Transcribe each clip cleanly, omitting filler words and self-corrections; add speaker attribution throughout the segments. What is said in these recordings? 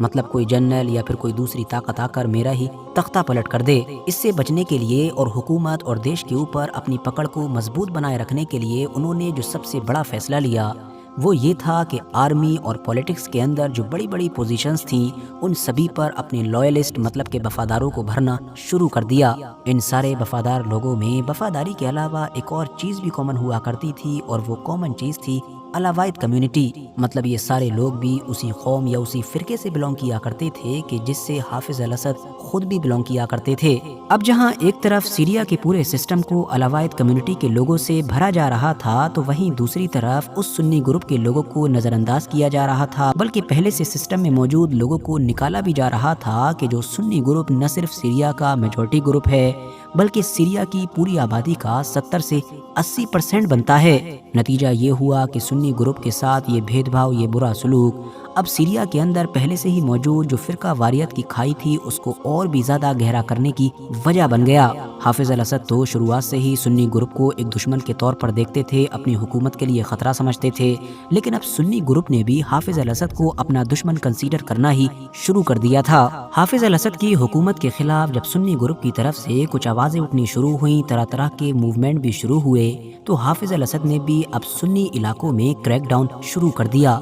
Speaker 1: مطلب کوئی جنرل یا پھر کوئی دوسری طاقت آ کر میرا ہی تختہ پلٹ کر دے۔ اس سے بچنے کے لیے اور حکومت اور دیش کے اوپر اپنی پکڑ کو مضبوط بنائے رکھنے کے لیے انہوں نے جو سب سے بڑا فیصلہ لیا وہ یہ تھا کہ آرمی اور پولیٹکس کے اندر جو بڑی بڑی پوزیشنز تھیں ان سبھی پر اپنے لویلسٹ مطلب کہ وفاداروں کو بھرنا شروع کر دیا۔ ان سارے وفادار لوگوں میں وفاداری کے علاوہ ایک اور چیز بھی کامن ہوا کرتی تھی، اور وہ کامن چیز تھی الاوائد کمیونٹی۔ مطلب یہ سارے لوگ بھی اسی قوم یا اسی فرقے سے بلونگ کیا کرتے تھے کہ جس سے حافظ الاسد خود بھی بلونگ کیا کرتے تھے۔ اب جہاں ایک طرف سیریا کے پورے سسٹم کو الاوائد کمیونٹی کے لوگوں سے بھرا جا رہا تھا، تو وہیں دوسری طرف اس سنی گروپ کے لوگوں کو نظر انداز کیا جا رہا تھا، بلکہ پہلے سے سسٹم میں موجود لوگوں کو نکالا بھی جا رہا تھا کہ جو سنی گروپ نہ صرف سیریا کا میجورٹی گروپ ہے بلکہ سیریا کی پوری آبادی کا 70 سے 80% بنتا ہے۔ نتیجہ یہ ہوا کہ سنی گروپ کے ساتھ یہ بھید بھاؤ، یہ برا سلوک اب سیریا کے اندر پہلے سے ہی موجود جو فرقہ واریت کی کھائی تھی اس کو اور بھی زیادہ گہرا کرنے کی وجہ بن گیا۔ حافظ الاسد تو شروعات سے ہی سنی گروپ کو ایک دشمن کے طور پر دیکھتے تھے، اپنی حکومت کے لیے خطرہ سمجھتے تھے، لیکن اب سنی گروپ نے بھی حافظ الاسد کو اپنا دشمن کنسیڈر کرنا ہی شروع کر دیا تھا۔ حافظ الاسد کی حکومت کے خلاف جب سنی گروپ کی طرف سے کچھ آوازیں اٹھنی شروع ہوئیں، طرح طرح کے موومنٹ بھی شروع ہوئے، تو حافظ الاسد نے بھی اب سنی علاقوں میں کریک ڈاؤن شروع کر دیا۔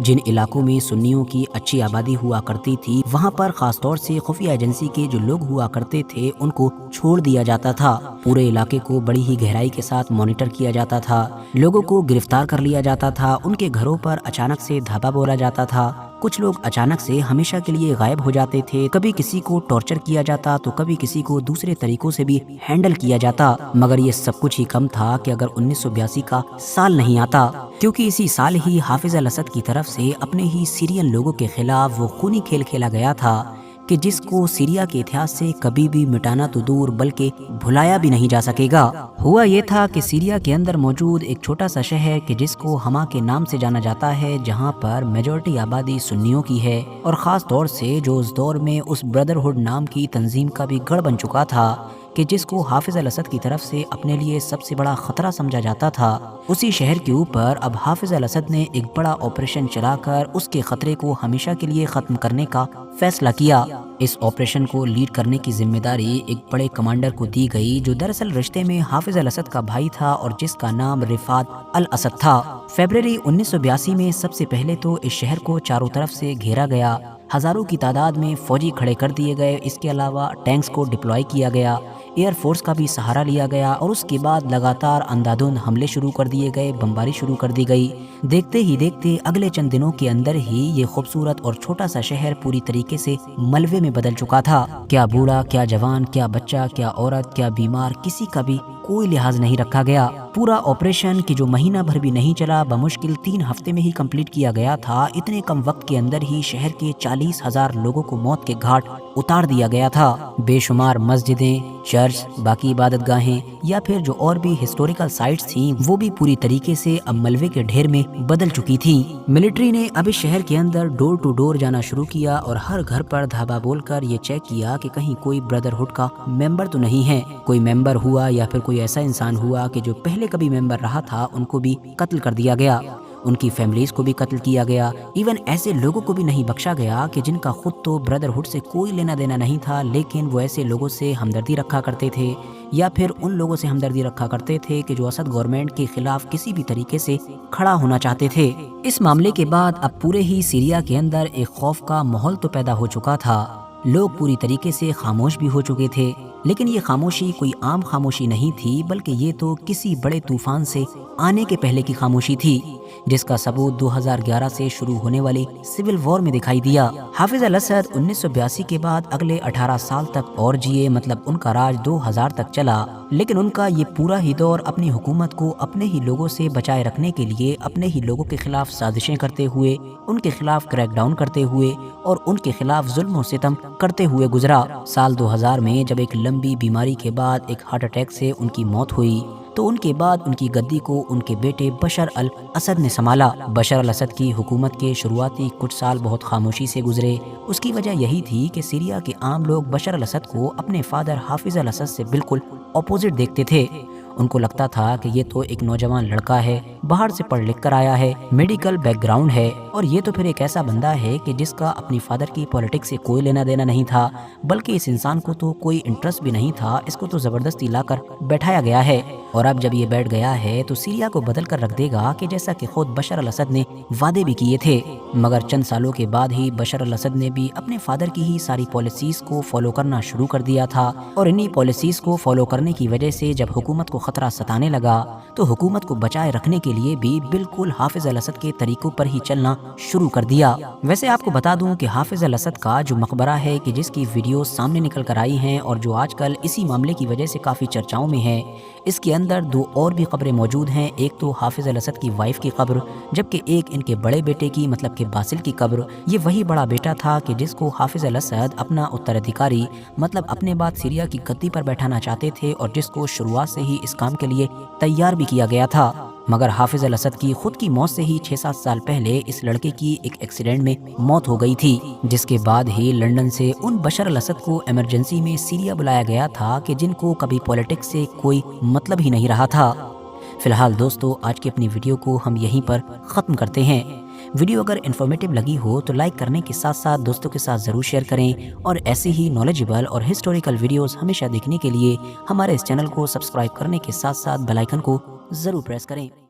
Speaker 1: جن علاقوں میں سنیوں کی اچھی آبادی ہوا کرتی تھی وہاں پر خاص طور سے خفیہ ایجنسی کے جو لوگ ہوا کرتے تھے ان کو چھوڑ دیا جاتا تھا۔ پورے علاقے کو بڑی ہی گہرائی کے ساتھ مانیٹر کیا جاتا تھا، لوگوں کو گرفتار کر لیا جاتا تھا، ان کے گھروں پر اچانک سے دھاوا بولا جاتا تھا، کچھ لوگ اچانک سے ہمیشہ کے لیے غائب ہو جاتے تھے، کبھی کسی کو ٹارچر کیا جاتا تو کبھی کسی کو دوسرے طریقوں سے بھی ہینڈل کیا جاتا۔ مگر یہ سب کچھ ہی کم تھا کہ اگر 1982 کا سال نہیں آتا، کیونکہ اسی سال ہی حافظ الاسد کی طرف سے اپنے ہی سیرین لوگوں کے خلاف وہ خونی کھیل کھیلا گیا تھا کہ جس کو سیریا کے اتہاس سے کبھی بھی مٹانا تو دور بلکہ بھلایا بھی نہیں جا سکے گا۔ ہوا یہ تھا کہ سیریا کے اندر موجود ایک چھوٹا سا شہر کہ جس کو ہما کے نام سے جانا جاتا ہے، جہاں پر میجورٹی آبادی سنیوں کی ہے، اور خاص طور سے جو اس دور میں اس بردرہڈ نام کی تنظیم کا بھی گڑھ بن چکا تھا کہ جس کو حافظ الاسد کی طرف سے اپنے لیے سب سے بڑا خطرہ سمجھا جاتا تھا۔ اسی شہر کے اوپر اب حافظ الاسد نے ایک بڑا آپریشن چلا کر اس کے خطرے کو ہمیشہ کے لیے ختم کرنے کا فیصلہ کیا۔ اس آپریشن کو لیڈ کرنے کی ذمہ داری ایک بڑے کمانڈر کو دی گئی جو دراصل رشتے میں حافظ الاسد کا بھائی تھا اور جس کا نام رفعت الاسد تھا۔ فیبروری 1982 میں سب سے پہلے تو اس شہر کو چاروں طرف سے گھیرا گیا، ہزاروں کی تعداد میں فوجی کھڑے کر دیے گئے، اس کے علاوہ ٹینکس کو ڈپلوائے کیا گیا، ایئر فورس کا بھی سہارا لیا گیا، اور اس کے بعد لگاتار اندھادھند حملے شروع کر دیے گئے، بمباری شروع کر دی گئی۔ دیکھتے ہی دیکھتے اگلے چند دنوں کے اندر ہی یہ خوبصورت اور چھوٹا سا شہر پوری طریقے سے ملبے میں بدل چکا تھا۔ کیا بوڑھا، کیا جوان، کیا بچہ، کیا عورت، کیا بیمار، کسی کا بھی کوئی لحاظ نہیں رکھا گیا۔ پورا آپریشن کہ جو مہینہ بھر بھی نہیں چلا بمشکل 3 ہفتے میں ہی کمپلیٹ کیا گیا تھا۔ اتنے کم وقت کے اندر ہی شہر کے 40,000 لوگوں کو موت کے گھاٹ اتار دیا گیا تھا۔ بے شمار مسجدیں، چرچ، باقی عبادت گاہیں یا پھر جو اور بھی ہسٹوریکل سائٹس تھیں وہ بھی پوری طریقے سے اب ملبے کے ڈھیر میں بدل چکی تھی۔ ملٹری نے اب اس شہر کے اندر ڈور ٹو ڈور جانا شروع کیا اور ہر گھر پر دھابا بول کر یہ چیک کیا کہ کہیں کوئی بردرہڈ کا ممبر تو نہیں ہے۔ کوئی ممبر ہوا یا پھر کوئی ایسا انسان ہوا کہ جو پہلے کبھی ممبر رہا تھا ان کو بھی قتل کر دیا گیا، ان کی فیملیز کو بھی قتل کیا گیا، ایون ایسے لوگوں کو بھی نہیں بخشا گیا کہ جن کا خود تو بردرہڈ سے کوئی لینا دینا نہیں تھا لیکن وہ ایسے لوگوں سے ہمدردی رکھا کرتے تھے یا پھر ان لوگوں سے ہمدردی رکھا کرتے تھے کہ جو اسد گورنمنٹ کے خلاف کسی بھی طریقے سے کھڑا ہونا چاہتے تھے۔ اس معاملے کے بعد اب پورے ہی سیریا کے اندر ایک خوف کا ماحول تو پیدا ہو چکا تھا، لوگ پوری طریقے سے خاموش بھی ہو چکے تھے، لیکن یہ خاموشی کوئی عام خاموشی نہیں تھی بلکہ یہ تو کسی بڑے طوفان سے آنے کے پہلے کی خاموشی تھی جس کا ثبوت 2011 سے شروع ہونے والی سول وار میں دکھائی دیا۔ حافظ الاسد 1982 کے بعد اگلے 18 سال تک اور جیے، مطلب ان کا راج 2000 تک چلا، لیکن ان کا یہ پورا ہی دور اپنی حکومت کو اپنے ہی لوگوں سے بچائے رکھنے کے لیے اپنے ہی لوگوں کے خلاف سازشیں کرتے ہوئے، ان کے خلاف کریک ڈاؤن کرتے ہوئے اور ان کے خلاف ظلم و ستم کرتے ہوئے گزرا۔ سال 2000 میں جب ایک لمبی بیماری کے بعد ایک ہارٹ اٹیک سے ان کی موت ہوئی تو ان کے بعد ان کی گدی کو ان کے بیٹے بشر الاسد نے سنبھالا۔ بشر الاسد کی حکومت کے شروعاتی کچھ سال بہت خاموشی سے گزرے، اس کی وجہ یہی تھی کہ سیریا کے عام لوگ بشر الاسد کو اپنے فادر حافظ الاسد سے بالکل اپوزٹ دیکھتے تھے۔ ان کو لگتا تھا کہ یہ تو ایک نوجوان لڑکا ہے، باہر سے پڑھ لکھ کر آیا ہے، میڈیکل بیک گراؤنڈ ہے، اور یہ تو پھر ایک ایسا بندہ ہے کہ جس کا اپنی فادر کی پولیٹکس سے کوئی لینا دینا نہیں تھا، بلکہ اس انسان کو تو کوئی انٹرسٹ بھی نہیں تھا، اس کو تو زبردستی لا کر بیٹھایا گیا ہے۔ اور اب جب یہ بیٹھ گیا ہے تو سیریا کو بدل کر رکھ دے گا کہ جیسا کہ خود بشار الاسد نے وعدے بھی کیے تھے۔ مگر چند سالوں کے بعد ہی بشار الاسد نے بھی اپنے فادر کی ہی ساری پالیسیز کو فالو کرنا شروع کر دیا تھا، اور انہی پالیسیز کو فالو کرنے کی وجہ سے جب حکومت کو خطرہ ستانے لگا تو حکومت کو بچائے رکھنے کے لیے بھی بالکل حافظ الاسد کے طریقوں پر ہی چلنا شروع کر دیا۔ ویسے آپ کو بتا دوں کہ حافظ الاسد کا جو مقبرہ ہے کہ جس کی ویڈیوز سامنے نکل کر آئی ہیں اور جو آج کل اسی معاملے کی وجہ سے کافی چرچاؤں میں ہے، اس کے اندر دو اور بھی قبریں موجود ہیں۔ ایک تو حافظ الاسد کی وائف کی قبر، جبکہ ایک ان کے بڑے بیٹے کی مطلب کہ باسل کی قبر۔ یہ وہی بڑا بیٹا تھا کہ جس کو حافظ الاسد اپنا اترادھیکاری مطلب اپنے بعد سیریا کی گدی پر بیٹھانا چاہتے تھے، اور جس کو شروعات سے ہی اس کام کے لیے تیار بھی کیا گیا تھا۔ مگر حافظ الاسد کی خود کی موت سے ہی 6-7 سال پہلے اس لڑکے کی ایک ایکسیڈنٹ میں موت ہو گئی تھی، جس کے بعد ہی لندن سے ان بشار الاسد کو ایمرجنسی میں سیریا بلایا گیا تھا کہ جن کو کبھی پولیٹکس سے کوئی مطلب ہی نہیں رہا تھا۔ فی الحال دوستو، آج کی اپنی ویڈیو کو ہم یہیں پر ختم کرتے ہیں۔ ویڈیو اگر انفارمیٹیو لگی ہو تو لائک کرنے کے ساتھ ساتھ دوستوں کے ساتھ ضرور شیئر کریں، اور ایسے ہی نالجبل اور ہسٹوریکل ویڈیوز ہمیشہ دیکھنے کے لیے ہمارے اس چینل کو سبسکرائب کرنے کے ساتھ ساتھ بیل آئیکن کو ضرور پریس کریں۔